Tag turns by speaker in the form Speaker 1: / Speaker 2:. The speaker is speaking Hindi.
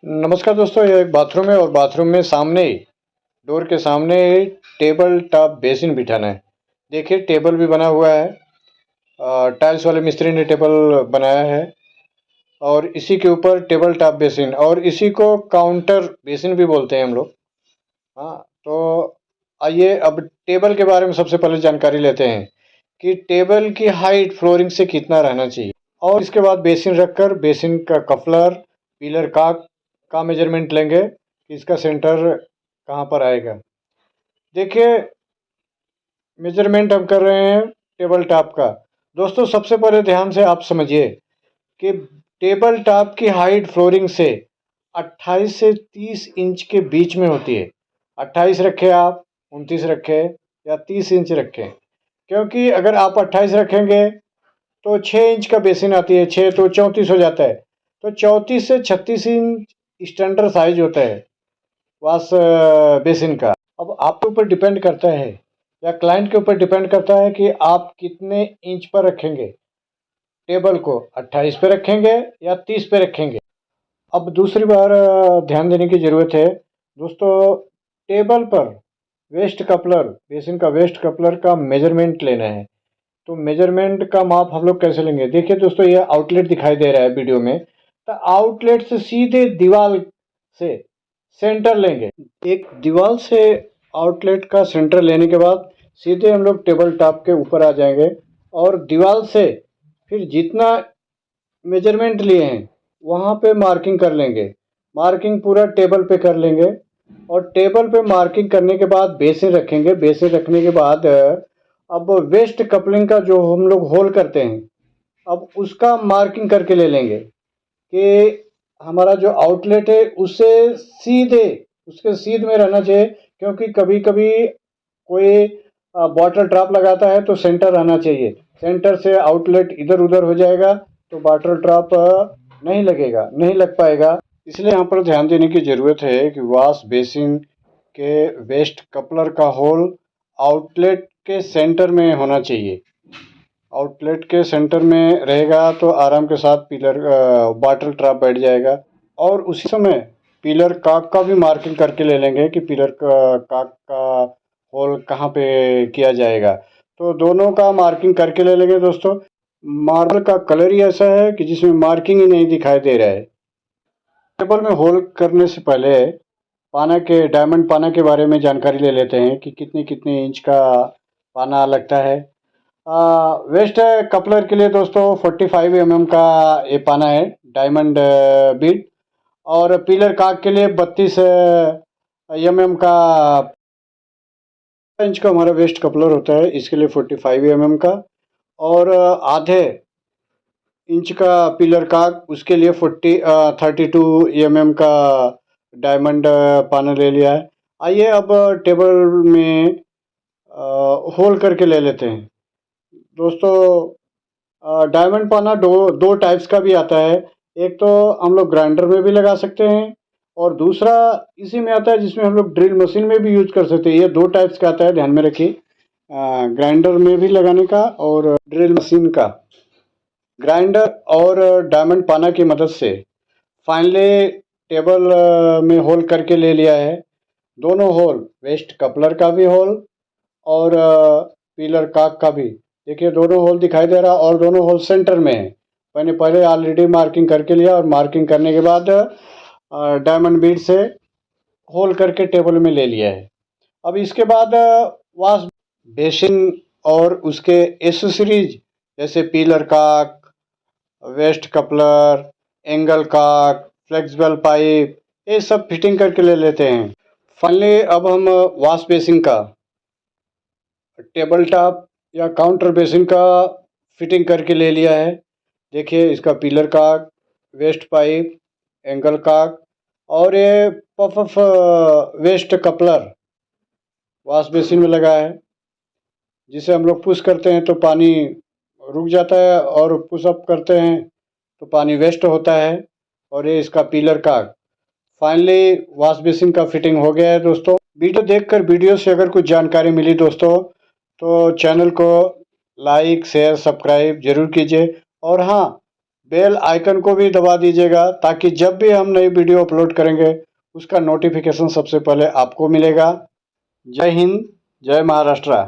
Speaker 1: नमस्कार दोस्तों, ये एक बाथरूम है और बाथरूम में सामने ही डोर के सामने ही टेबल टॉप बेसिन बिठाना है। देखिए टेबल भी बना हुआ है। टाइल्स वाले मिस्त्री ने टेबल बनाया है और इसी के ऊपर टेबल टॉप बेसिन और इसी को काउंटर बेसिन भी बोलते हैं हम लोग। हाँ, तो आइए अब टेबल के बारे में सबसे पहले जानकारी लेते हैं कि टेबल की हाइट फ्लोरिंग से कितना रहना चाहिए और इसके बाद बेसिन रखकर बेसिन का कफलर पिलर का मेजरमेंट लेंगे कि इसका सेंटर कहाँ पर आएगा। देखिए मेजरमेंट हम कर रहे हैं टेबल टॉप का। दोस्तों सबसे पहले ध्यान से आप समझिए कि टेबल टॉप की हाइट फ्लोरिंग से 28 से 30 इंच के बीच में होती है। 28 रखें आप, 29 रखें या 30 इंच रखें, क्योंकि अगर आप 28 रखेंगे तो 6 इंच का बेसिन आती है, 6 तो 34 हो जाता है। तो 34 से 36 इंच स्टैंडर्ड साइज होता है वाश बेसिन का। अब आपके ऊपर डिपेंड करता है या क्लाइंट के ऊपर डिपेंड करता है कि आप कितने इंच पर रखेंगे टेबल को, 28 पे रखेंगे या 30 पे रखेंगे। अब दूसरी बार ध्यान देने की ज़रूरत है दोस्तों, टेबल पर वेस्ट कपलर बेसिन का वेस्ट कपलर का मेजरमेंट लेना है। तो मेजरमेंट का माप हम लोग कैसे लेंगे? देखिए दोस्तों, ये आउटलेट दिखाई दे रहा है वीडियो में, तो आउटलेट से सीधे दीवार से सेंटर लेंगे। एक दीवार से आउटलेट का सेंटर लेने के बाद सीधे हम लोग टेबल टॉप के ऊपर आ जाएंगे और दीवार से फिर जितना मेजरमेंट लिए हैं वहाँ पे मार्किंग कर लेंगे। मार्किंग पूरा टेबल पे कर लेंगे और टेबल पे मार्किंग करने के बाद बेसिन रखेंगे। बेसिन रखने के बाद अब वेस्ट कपलिंग का जो हम लोग होल करते हैं, अब उसका मार्किंग करके ले लेंगे कि हमारा जो आउटलेट है उससे सीधे उसके सीध में रहना चाहिए, क्योंकि कभी कभी कोई बॉटल ट्रैप लगाता है तो सेंटर रहना चाहिए। सेंटर से आउटलेट इधर उधर हो जाएगा तो बॉटल ट्रैप नहीं लगेगा, नहीं लग पाएगा। इसलिए यहाँ पर ध्यान देने की ज़रूरत है कि वॉश बेसिन के वेस्ट कपलर का होल आउटलेट के सेंटर में होना चाहिए। आउटलेट के सेंटर में रहेगा तो आराम के साथ पिलर बॉटल ट्रैप बैठ जाएगा। और उसी समय पिलर काक का भी मार्किंग करके ले लेंगे कि पिलर काक का होल कहाँ पे किया जाएगा। तो दोनों का मार्किंग करके ले लेंगे दोस्तों। मार्बल का कलर ही ऐसा है कि जिसमें मार्किंग ही नहीं दिखाई दे रहा है। टेबल में होल करने से पहले पाना के डायमंड पाना के बारे में जानकारी ले लेते हैं कि कितने कितने इंच का पाना लगता है। वेस्ट कपलर के लिए दोस्तों 45 mm का ये पाना है डायमंड बीट, और पिलर काक के लिए 32 mm का इंच का हमारा वेस्ट कपलर होता है, इसके लिए 45 mm का। और आधे इंच का पिलर काक, उसके लिए 32 mm का डायमंड पाना ले लिया है। आइए अब टेबल में होल करके ले लेते हैं दोस्तों। डायमंड पाना दो दो टाइप्स का भी आता है। एक तो हम लोग ग्राइंडर में भी लगा सकते हैं और दूसरा इसी में आता है जिसमें हम लोग ड्रिल मशीन में भी यूज कर सकते हैं। ये दो टाइप्स का आता है, ध्यान में रखिए। ग्राइंडर में भी लगाने का और ड्रिल मशीन का। ग्राइंडर और डायमंड पाना की मदद से फाइनली टेबल में होल करके ले लिया है। दोनों होल, वेस्ट कपलर का भी होल और पिलर काक का भी, देखिए दोनों होल दिखाई दे रहा और दोनों होल सेंटर में है। मैंने पहले ऑलरेडी मार्किंग करके लिया और मार्किंग करने के बाद डायमंड बीड से होल करके टेबल में ले लिया है। अब इसके बाद वॉश बेसिन और उसके एसेसरीज जैसे पिलर काक, वेस्ट कपलर, एंगल काक, फ्लेक्सिबल पाइप, ये सब फिटिंग करके ले लेते हैं। फाइनली अब हम वॉश बेसिन का, टेबल टॉप या काउंटर बेसिन का फिटिंग करके ले लिया है। देखिए इसका पिलर काक, वेस्ट पाइप, एंगल काक और ये पफ वेस्ट कपलर वॉश बेसिन में लगा है, जिसे हम लोग पुश करते हैं तो पानी रुक जाता है और पुश अप करते हैं तो पानी वेस्ट होता है। और ये इसका पिलर काक। फाइनली वॉश बेसिन का फिटिंग हो गया है दोस्तों। वीडियो देखकर, वीडियो से अगर कुछ जानकारी मिली दोस्तों तो चैनल को लाइक शेयर सब्सक्राइब जरूर कीजिए। और हाँ, बेल आइकन को भी दबा दीजिएगा ताकि जब भी हम नई वीडियो अपलोड करेंगे उसका नोटिफिकेशन सबसे पहले आपको मिलेगा। जय हिंद, जय महाराष्ट्र।